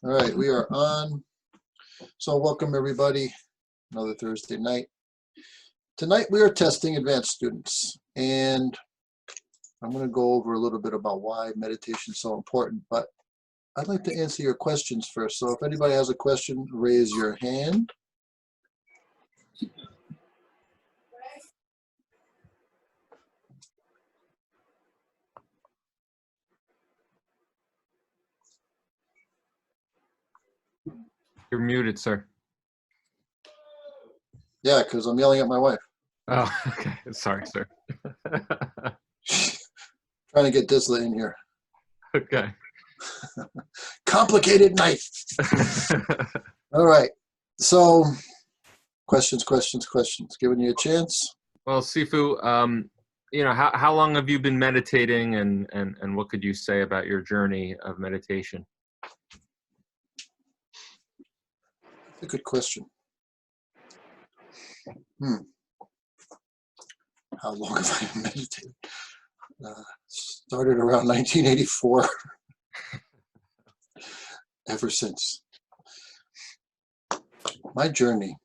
All right, we are on. So welcome everybody, another Thursday night. Tonight we are testing advanced students, and I'm going to go over a little bit about why meditation is so important, but I'd like to answer your questions first. So if anybody has a question, raise your hand. You're muted, sir. Yeah, because I'm yelling at my wife. Oh, okay. Sorry, sir. Trying to get Disla in here. Okay. Complicated night. All right. So questions. Giving you a chance. Well, Sifu, how long have you been meditating, and what could you say about your journey of meditation? That's a good question. How long have I been meditating? Started around 1984. Ever since. My journey.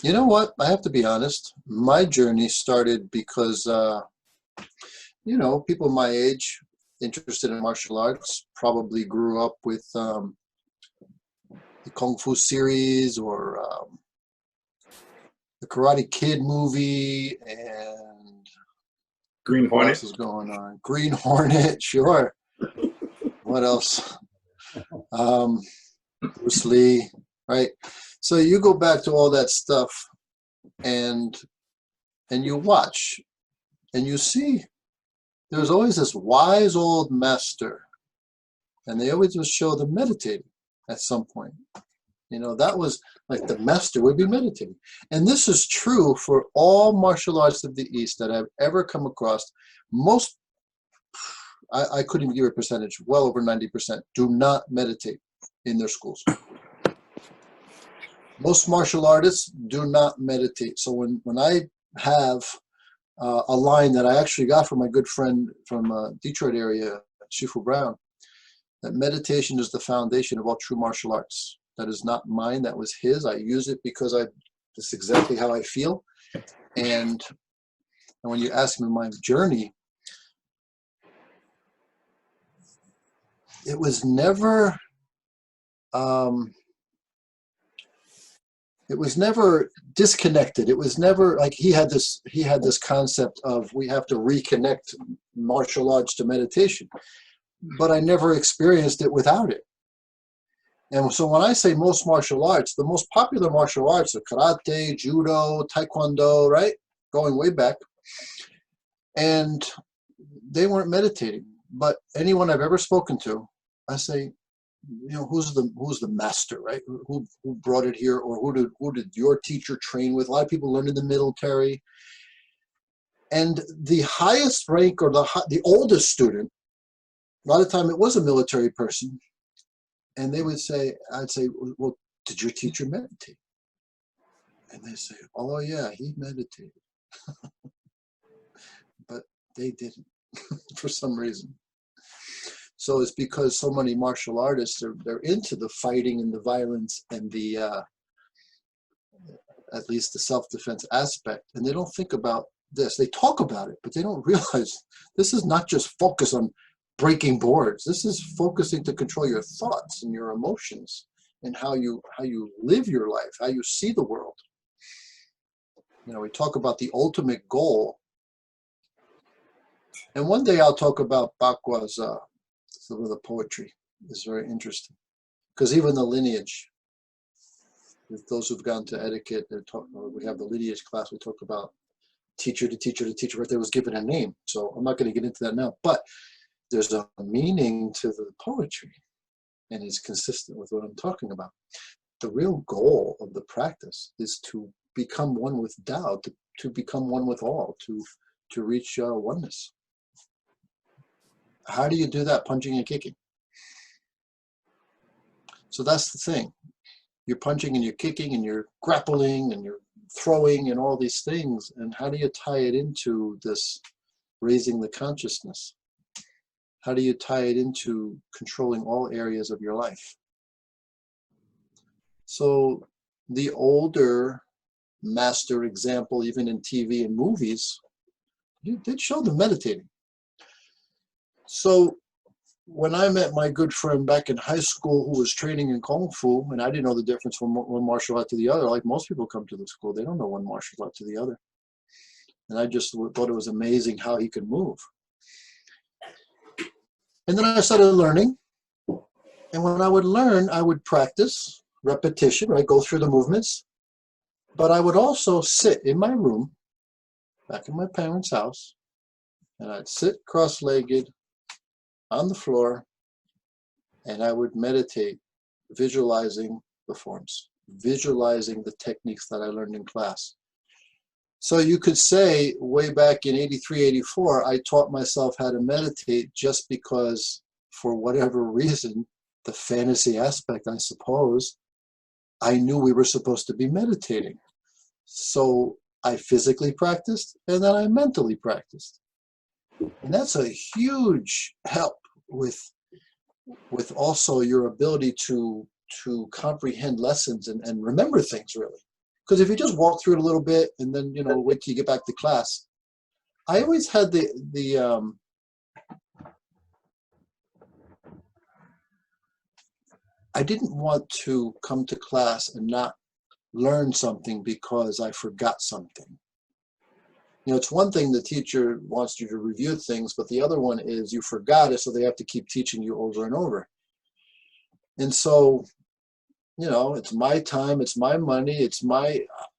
You know what? I have to be honest. My journey started because, people my age interested in martial arts probably grew up with the Kung Fu series or the Karate Kid movie and Green what Hornet. else is going on? Green Hornet, sure. What else? Bruce Lee, right? So you go back to all that stuff and you watch and you see there's always this wise old master, and they always would show them meditating at some point. That was like the master would be meditating. And this is true for all martial arts of the East that I've ever come across. Most, I couldn't even give a percentage, well over 90%, do not meditate in their schools. Most martial artists do not meditate. So when I have a line that I actually got from my good friend from Detroit area, Shifu Brown, that meditation is the foundation of all true martial arts. That is not mine. That was his. I use it because that's exactly how I feel. And when you ask me my journey, it was never disconnected. It was never like he had this concept of we have to reconnect martial arts to meditation, but I never experienced it without it. And so when I say most martial arts, the most popular martial arts are karate, judo, taekwondo, right? Going way back. And they weren't meditating. But anyone I've ever spoken to, I say, who's the master, right? Who brought it here, or who did your teacher train with? A lot of people learn in the military. And the highest rank or the oldest student, a lot of time it was a military person. And they would say, I'd say, well, did your teacher meditate? And they say, oh yeah, he meditated. But they didn't for some reason. So it's because so many martial artists, they're into the fighting and the violence and the, at least the self-defense aspect. And they don't think about this. They talk about it, but they don't realize this is not just focus on breaking boards. This is focusing to control your thoughts and your emotions and how you live your life, how you see the world. We talk about the ultimate goal. And one day I'll talk about Bakwa's some of the poetry is very interesting, because even the lineage, those who've gone to etiquette, we have the lineage class, we talk about teacher to teacher to teacher, right? There was given a name. So I'm not going to get into that now, but there's a meaning to the poetry, and it's consistent with what I'm talking about. The real goal of the practice is to become one with Tao, to become one with all, to reach oneness. How do you do that? Punching and kicking. So that's the thing. You're punching and you're kicking and you're grappling and you're throwing and all these things. And how do you tie it into this raising the consciousness? How do you tie it into controlling all areas of your life? So the older master example, even in TV and movies, you did show them meditating. So when I met my good friend back in high school who was training in Kung Fu, and I didn't know the difference from one martial art to the other, like most people come to the school, they don't know one martial art to the other. And I just thought it was amazing how he could move. And then I started learning. And when I would learn, I would practice repetition, right? Go through the movements. But I would also sit in my room, back in my parents' house, and I'd sit cross-legged on the floor, and I would meditate, visualizing the forms, visualizing the techniques that I learned in class. So you could say way back in 83, 84, I taught myself how to meditate just because, for whatever reason, the fantasy aspect, I suppose, I knew we were supposed to be meditating. So I physically practiced and then I mentally practiced. And that's a huge help with also your ability to comprehend lessons and remember things, really. Because if you just walk through it a little bit and then, you know, wait till you get back to class. I always had I didn't want to come to class and not learn something because I forgot something. You know, it's one thing the teacher wants you to review things, but the other one is you forgot it, so they have to keep teaching you over and over. And so, you know, it's my time, it's my money,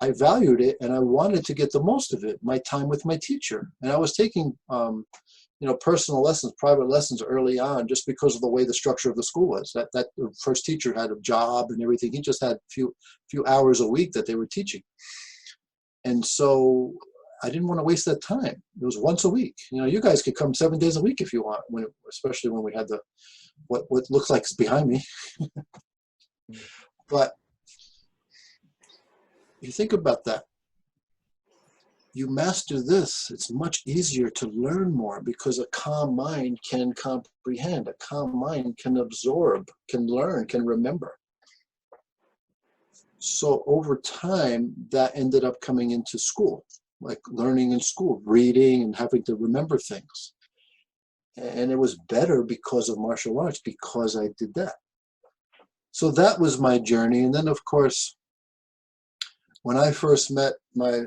I valued it and I wanted to get the most of it, my time with my teacher. And I was taking, you know, personal lessons, private lessons early on, just because of the way the structure of the school was. That first teacher had a job and everything. He just had a few hours a week that they were teaching. And so I didn't want to waste that time. It was once a week. You know, you guys could come 7 days a week if you want, especially when we had what looks like is behind me. But you think about that. You master this, it's much easier to learn more because a calm mind can comprehend, a calm mind can absorb, can learn, can remember. So over time, that ended up coming into school, like learning in school, reading and having to remember things. And it was better because of martial arts, because I did that. So that was my journey. And then, of course, when I first met my,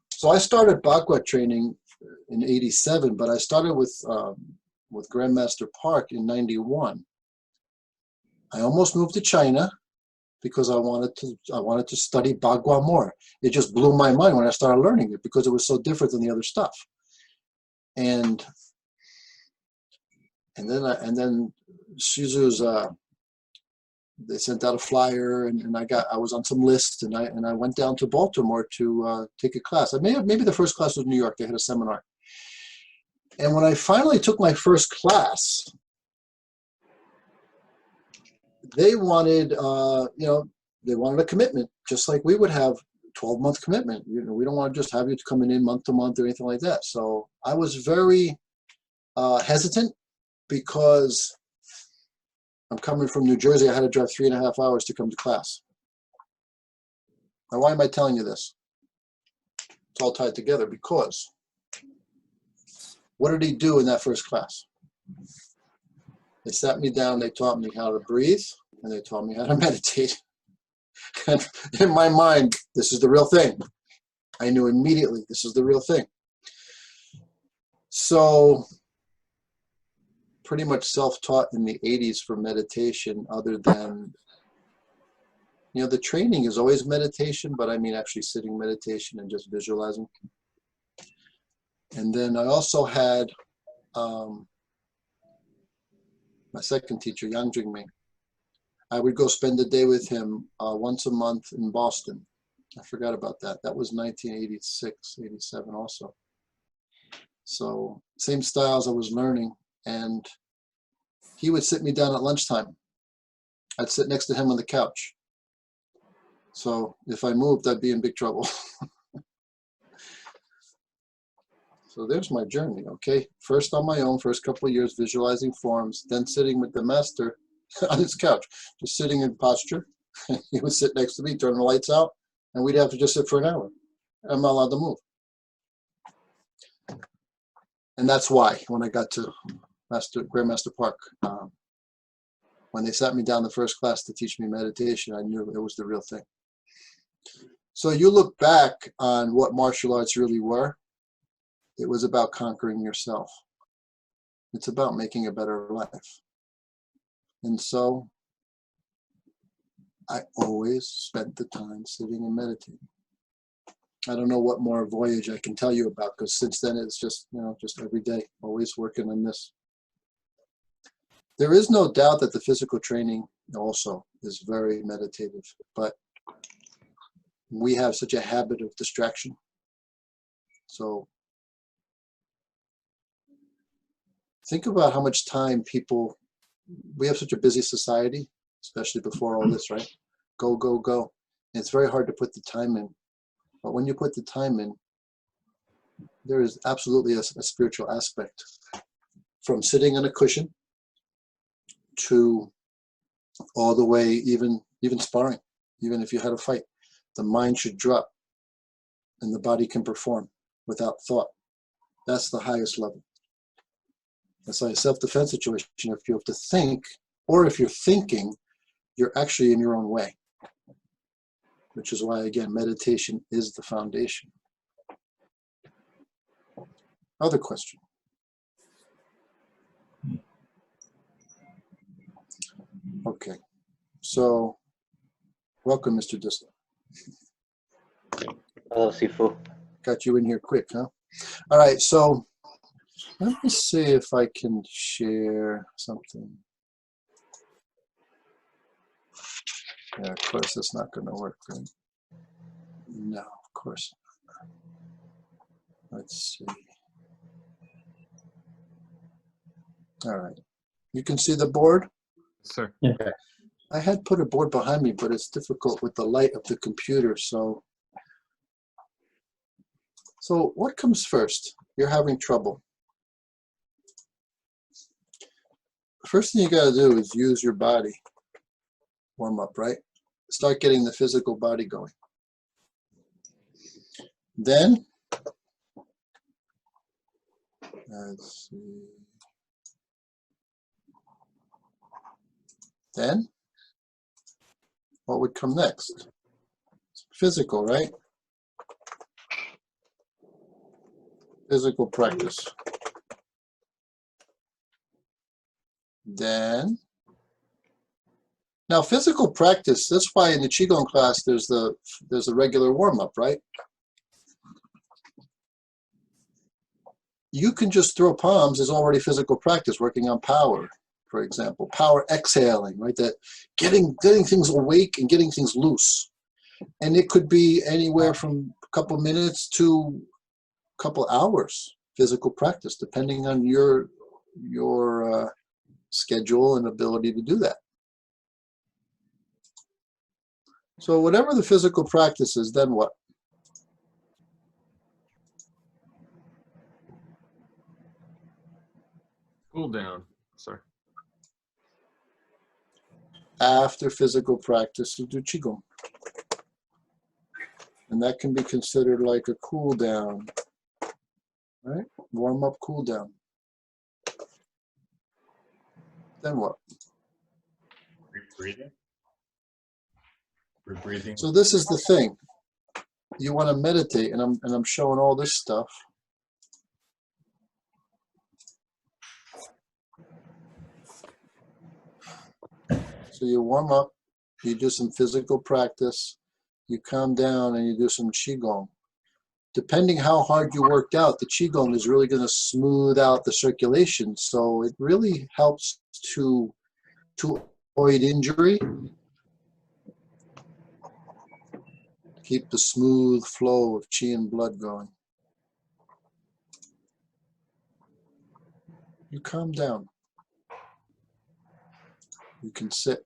so I started Bagua training in 87, but I started with Grandmaster Park in 91. I almost moved to China because I wanted to study Bagua more. It just blew my mind when I started learning it because it was so different than the other stuff. And then Shizu's they sent out a flyer, and I was on some list, and I went down to Baltimore to take a class. Maybe the first class was New York. They had a seminar, and when I finally took my first class, they wanted they wanted a commitment, just like we would have 12-month commitment. You know, we don't want to just have you coming in month to month or anything like that. So I was very hesitant because I'm coming from New Jersey. I had to drive 3.5 hours to come to class. Now, why am I telling you this? It's all tied together because what did he do in that first class? They sat me down, they taught me how to breathe, and they taught me how to meditate. And in my mind, this is the real thing. I knew immediately this is the real thing. So pretty much self-taught in the 80s for meditation, other than, you know, the training is always meditation, but I mean actually sitting meditation and just visualizing. And then I also had my second teacher, Yang Jingming. I would go spend the day with him once a month in Boston. I forgot about that. That was 1986, 87 also. So same styles I was learning. And he would sit me down at lunchtime. I'd sit next to him on the couch. So if I moved, I'd be in big trouble. So there's my journey, okay? First on my own, first couple of years visualizing forms, then sitting with the master on his couch, just sitting in posture, He would sit next to me, turn the lights out, and we'd have to just sit for an hour. I'm not allowed to move. And that's why when I got to Grandmaster Park, when they sat me down the first class to teach me meditation, I knew it was the real thing. So you look back on what martial arts really were, it was about conquering yourself. It's about making a better life. And so I always spent the time sitting and meditating. I don't know what more voyage I can tell you about, because since then it's just, just every day, always working on this. There is no doubt that the physical training also is very meditative, but we have such a habit of distraction. So think about how much time we have such a busy society, especially before all this, right? Go, go, go. And it's very hard to put the time in. But when you put the time in, there is absolutely a spiritual aspect. From sitting on a cushion to all the way, even sparring, even if you had a fight, the mind should drop and the body can perform without thought. That's the highest level. That's like a self-defense situation. If you have to think, or if you're thinking, you're actually in your own way. Which is why, again, meditation is the foundation. Other question. Okay. So, welcome, Mr. Disler. Hello, Sifu. Got you in here quick, huh? All right, so let me see if I can share something. Yeah, of course, it's not going to work, right? No, of course not. Let's see. All right. You can see the board? Sir. Okay. I had put a board behind me, but it's difficult with the light of the computer, so what comes first? You're having trouble. The first thing you got to do is use your body. Warm up, right? Start getting the physical body going. Then, let's see. Then, what would come next? Physical, right? Physical practice. Then, now physical practice, that's why in the Qigong class there's a regular warm-up, right? You can just throw palms is already physical practice, working on power, for example. Power exhaling, right? That getting things awake and getting things loose. And it could be anywhere from a couple minutes to a couple hours physical practice, depending on your schedule and ability to do that. So whatever the physical practice is, then what? Cool down, sir. After physical practice, you do Qigong. And that can be considered like a cool down, right? Warm up, cool down. Then what? Breathing. We're breathing. So this is the thing. You want to meditate, and I'm showing all this stuff. So you warm up, you do some physical practice, you calm down, and you do some Qigong. Depending how hard you worked out, the Qigong is really going to smooth out the circulation. So it really helps to avoid injury, keep the smooth flow of Qi and blood going. You calm down. You can sit.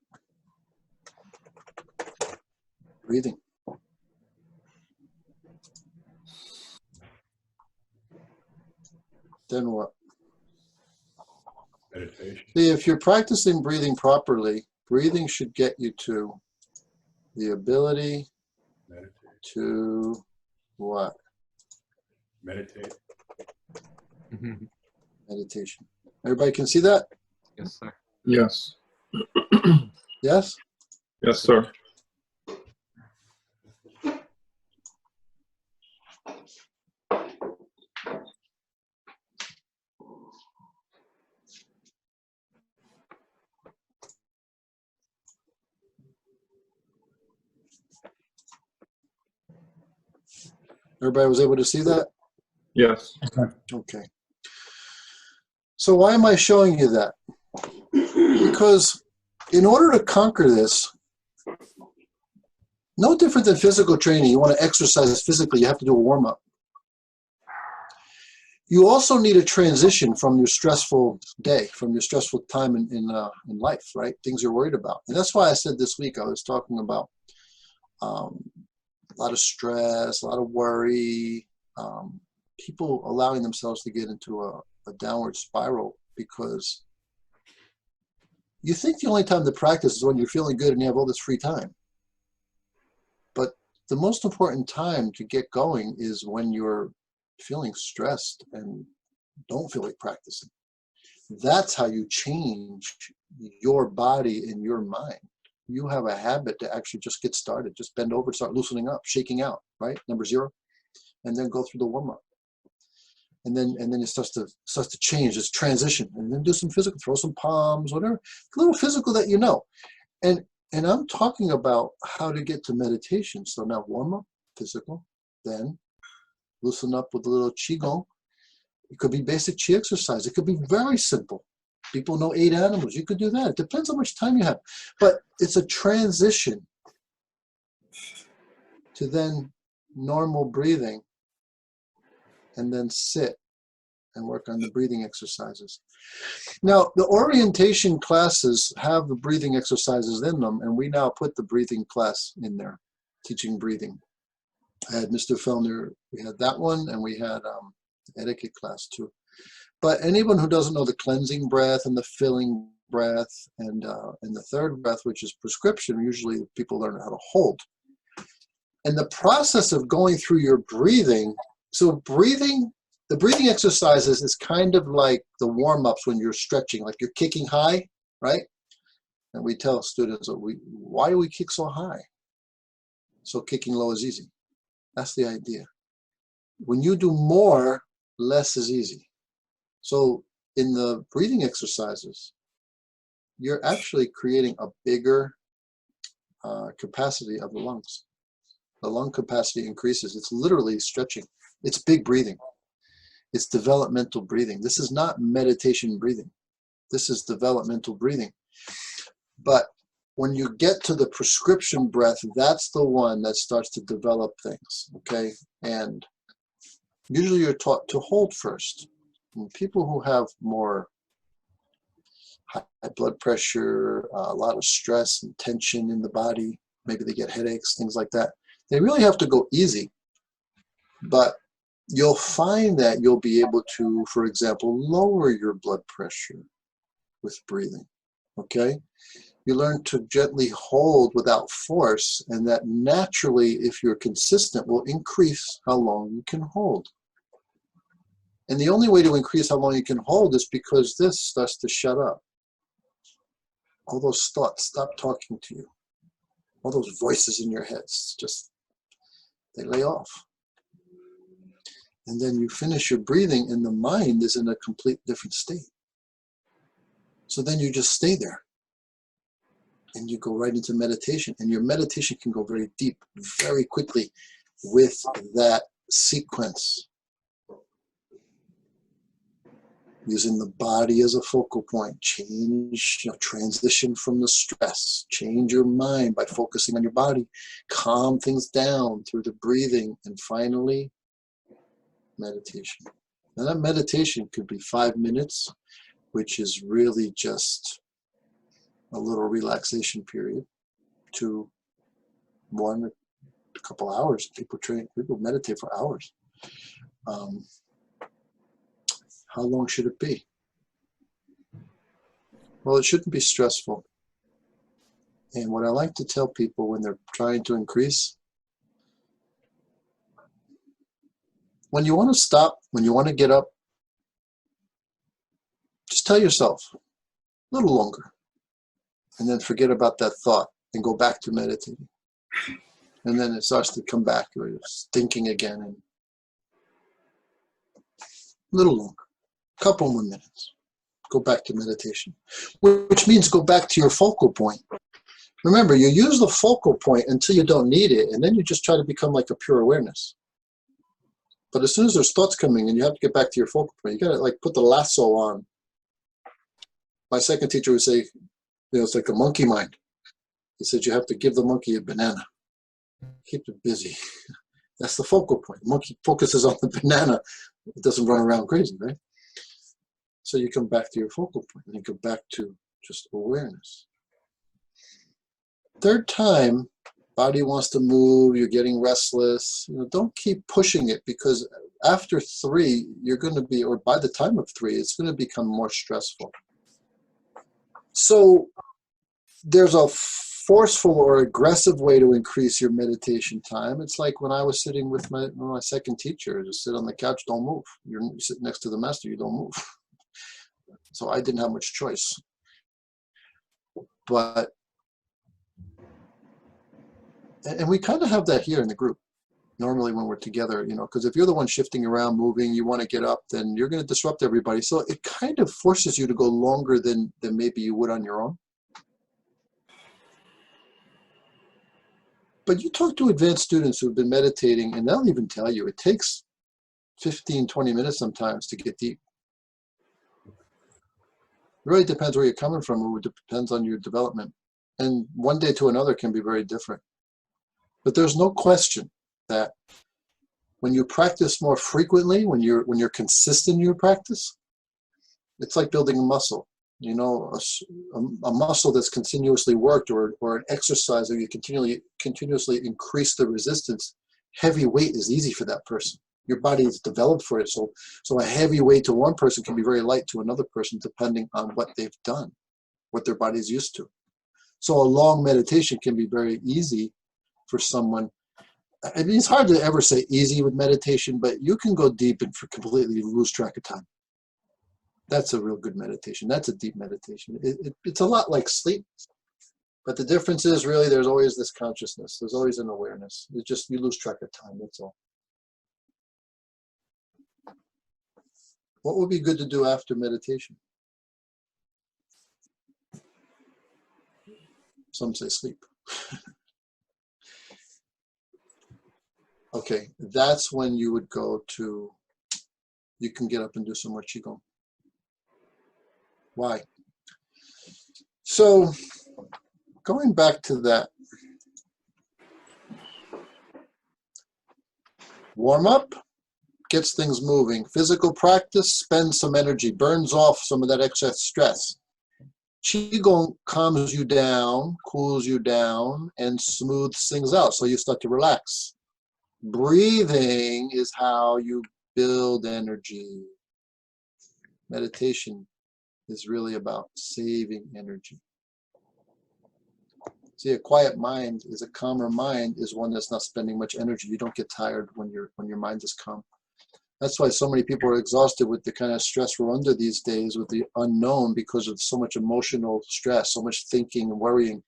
Breathing. Then what? Meditation. See, if you're practicing breathing properly, breathing should get you to The ability Meditate. to what? Meditate. Meditation. Everybody can see that? Yes, sir. Yes. Yes? Yes, sir. Everybody was able to see that? Yes. Okay. So why am I showing you that? Because in order to conquer this, no different than physical training, you want to exercise physically, you have to do a warm-up. You also need a transition from your stressful day, from your stressful time in life, right? Things you're worried about. And that's why I said this week I was talking about a lot of stress, a lot of worry, people allowing themselves to get into a downward spiral because you think the only time to practice is when you're feeling good and you have all this free time. But the most important time to get going is when you're feeling stressed and don't feel like practicing. That's how you change your body and your mind. You have a habit to actually just get started. Just bend over, start loosening up, shaking out, right? Number 0. And then go through the warm-up. And then it starts to change, this transition. And then do some physical, throw some palms, whatever. A little physical that you know. And I'm talking about how to get to meditation. So now warm-up, physical, then loosen up with a little qigong. It could be basic qi exercise. It could be very simple. People know 8 animals. You could do that. It depends how much time you have. But it's a transition to then normal breathing and then sit and work on the breathing exercises. Now, the orientation classes have the breathing exercises in them, and we now put the breathing class in there, teaching breathing. I had Mr. Fellner, we had that one, and we had etiquette class too. But anyone who doesn't know the cleansing breath and the filling breath and the third breath, which is prescription, usually people learn how to hold. And the process of going through your breathing, so breathing, the breathing exercises is kind of like the warm-ups when you're stretching, like you're kicking high, right? And we tell students, why do we kick so high? So kicking low is easy. That's the idea. When you do more, less is easy. So in the breathing exercises, you're actually creating a bigger capacity of the lungs. The lung capacity increases. It's literally stretching. It's big breathing. It's developmental breathing. This is not meditation breathing. This is developmental breathing. But when you get to the prescription breath, that's the one that starts to develop things, okay? And usually you're taught to hold first. And people who have more high blood pressure, a lot of stress and tension in the body, maybe they get headaches, things like that, they really have to go easy. But you'll find that you'll be able to, for example, lower your blood pressure with breathing, okay? You learn to gently hold without force, and that naturally, if you're consistent, will increase how long you can hold. And the only way to increase how long you can hold is because this starts to shut up. All those thoughts stop talking to you. All those voices in your heads, just, they lay off. And then you finish your breathing and the mind is in a complete different state. So then you just stay there. And you go right into meditation. And your meditation can go very deep, very quickly with that sequence. Using the body as a focal point, change, transition from the stress, change your mind by focusing on your body, calm things down through the breathing, and finally, meditation. Now that meditation could be 5 minutes, which is really just a little relaxation period, to 1 or a couple hours. People meditate for hours. How long should it be? Well, it shouldn't be stressful. And what I like to tell people when they're trying to increase, when you want to stop, when you want to get up, just tell yourself a little longer, and then forget about that thought and go back to meditating. And then it starts to come back, or you're thinking again, and a little longer, a couple more minutes, go back to meditation, which means go back to your focal point. Remember, you use the focal point until you don't need it, and then you just try to become like a pure awareness. But as soon as there's thoughts coming and you have to get back to your focal point, you gotta like put the lasso on. My second teacher would say, it's like a monkey mind. He said you have to give the monkey a banana. Keep it busy. That's the focal point. The monkey focuses on the banana. It doesn't run around crazy, right? So you come back to your focal point and you go back to just awareness. Third time, body wants to move, you're getting restless. Don't keep pushing it, because after 3, you're going to be, or by the time of 3, it's going to become more stressful. So there's a forceful or aggressive way to increase your meditation time. It's like when I was sitting with my second teacher, just sit on the couch, don't move. You're sitting next to the master, you don't move. So I didn't have much choice. But, and we kind of have that here in the group, normally when we're together, because if you're the one shifting around, moving, you want to get up, then you're going to disrupt everybody. So it kind of forces you to go longer than maybe you would on your own. But you talk to advanced students who've been meditating, and they'll even tell you it takes 15, 20 minutes sometimes to get deep. It really depends where you're coming from. It depends on your development. And one day to another can be very different. But there's no question that when you practice more frequently, when you're consistent in your practice, it's like building a muscle. A muscle that's continuously worked, or an exercise where you continuously increase the resistance. Heavy weight is easy for that person. Your body is developed for it. So a heavy weight to one person can be very light to another person, depending on what they've done, what their body's used to. So a long meditation can be very easy for someone. I mean, it's hard to ever say easy with meditation, but you can go deep and completely lose track of time. That's a real good meditation. That's a deep meditation. It's a lot like sleep, but the difference is really there's always this consciousness. There's always an awareness. It's just you lose track of time, that's all. What would be good to do after meditation? Some say sleep. Okay, that's when you would go to, you can get up and do some more Qigong. Why? So, going back to that, warm up gets things moving. Physical practice spends some energy, burns off some of that excess stress. Qigong calms you down, cools you down, and smooths things out, so you start to relax. Breathing is how you build energy. Meditation is really about saving energy. See, a quiet mind is a calmer mind, is one that's not spending much energy. You don't get tired when your mind is calm. That's why so many people are exhausted with the kind of stress we're under these days, with the unknown, because of so much emotional stress, so much thinking and worrying,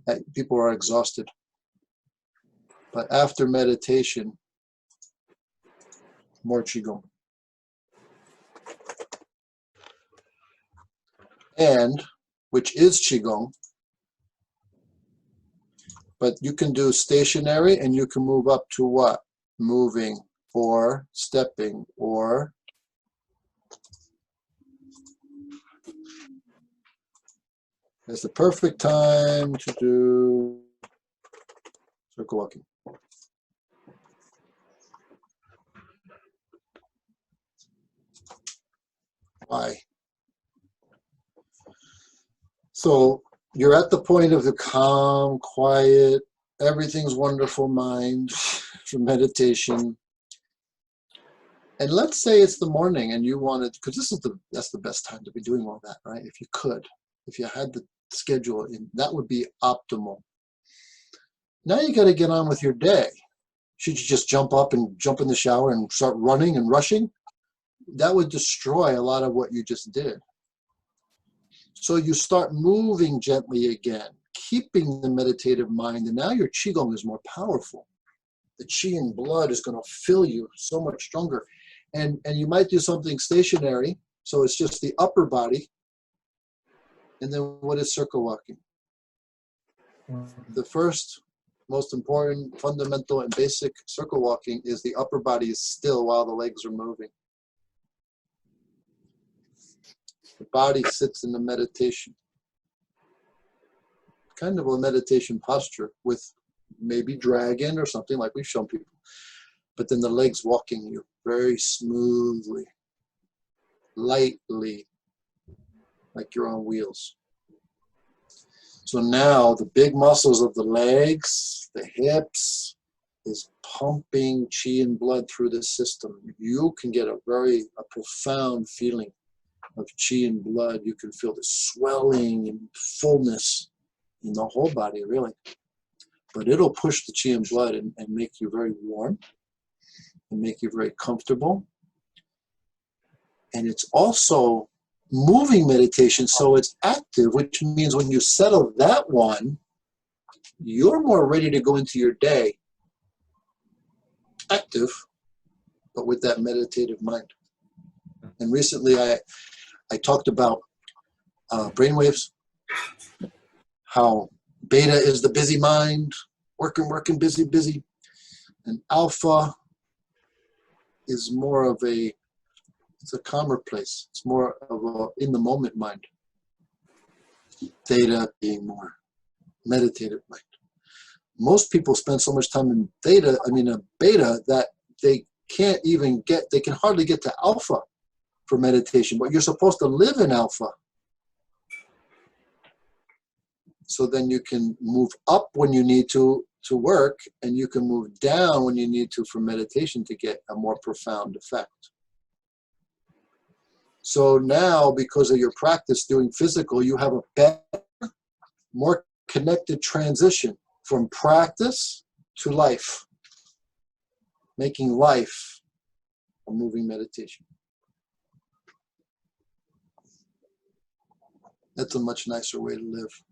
that people are exhausted. But after meditation, more Qigong. And, which is Qigong, but you can do stationary and you can move up to what? Moving or stepping or it's the perfect time to do circle walking. Why? So you're at the point of the calm, quiet, everything's wonderful mind for meditation. And let's say it's the morning and you wanted, because that's the best time to be doing all that, right? If you could, if you had the schedule in. That would be optimal. Now you got to get on with your day. Should you just jump up and jump in the shower and start running and rushing? That would destroy a lot of what you just did. So you start moving gently again, keeping the meditative mind, and now your qigong is more powerful. The qi and blood is going to fill you so much stronger. And you might do something stationary, so it's just the upper body. And then what is circle walking? The first, most important, fundamental, and basic circle walking is the upper body is still while the legs are moving. The body sits in the meditation. Kind of a meditation posture with maybe dragon or something like we've shown people. But then the legs walking you very smoothly, lightly, like you're on wheels. So now the big muscles of the legs, the hips, is pumping qi and blood through the system. You can get a profound feeling of qi and blood. You can feel the swelling and fullness in the whole body, really. But it'll push the qi and blood and make you very warm and make you very comfortable. And it's also moving meditation, so it's active, which means when you settle that one, you're more ready to go into your day active, but with that meditative mind. And recently I talked about brainwaves, how beta is the busy mind, working, busy, and alpha is more of it's a calmer place. It's more of a in the moment mind. Theta being more meditative mind. Most people spend so much time in beta that they can hardly get to alpha for meditation, but you're supposed to live in alpha. So then you can move up when you need to work, and you can move down when you need to for meditation to get a more profound effect. So now, because of your practice doing physical, you have a better, more connected transition from practice to life, making life a moving meditation. That's a much nicer way to live.